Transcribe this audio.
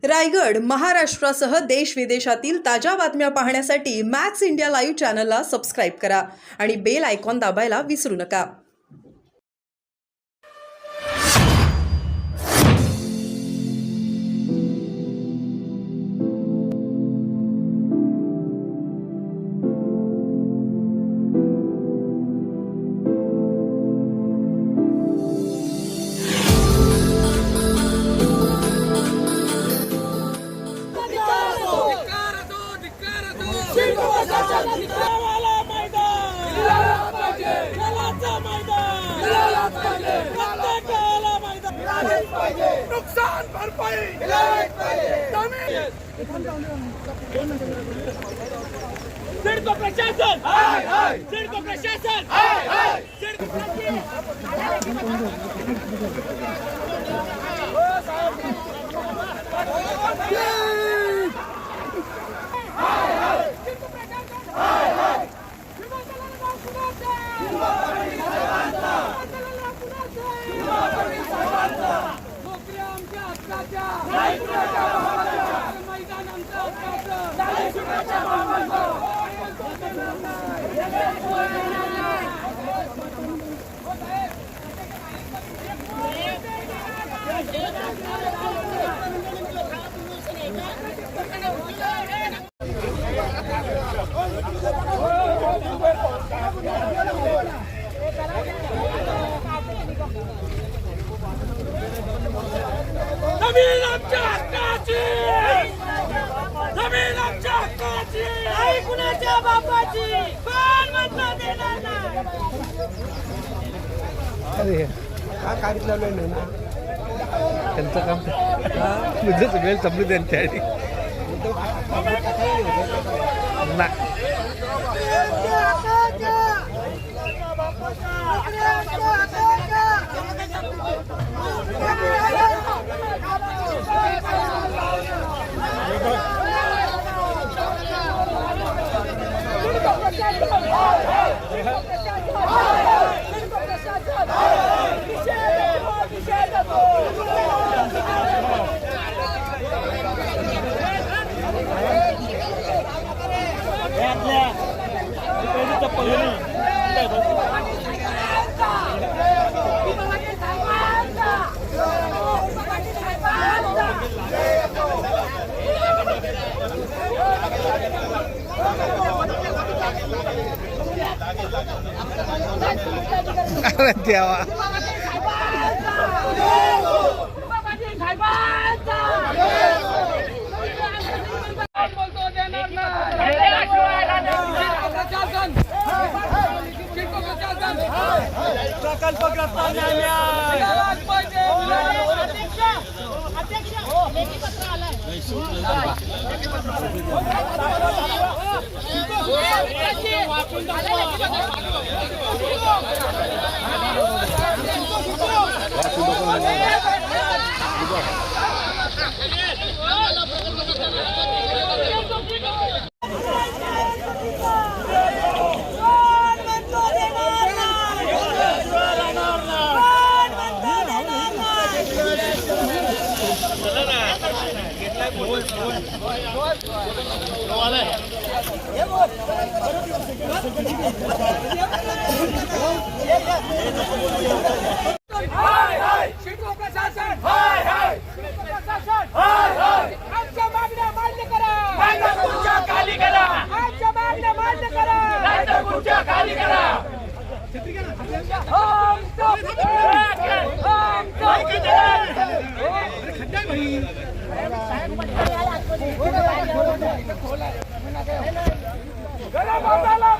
रायगड, महाराष्ट्रासह देश विदेशातील ताज्या बातम्या पाहण्यासाठी मॅक्स इंडिया लाईव्ह चॅनलला सबस्क्राईब करा आणि बेल आयकॉन दाबायला विसरू नका. नुकसान भरपाई सिडको प्रशासन सिडको प्रशासन जमीन आमच्या हक्काची, जमीन आमच्या हक्काची, नाही कुणाच्या बापाची, कोण म्हणतं देणार नाही. अरे हा कागद लावलं नाही ना त्यांचं काम म्हणजे सगळे समजू त्यांच्या देवा प्रकल्पग्रस्त गला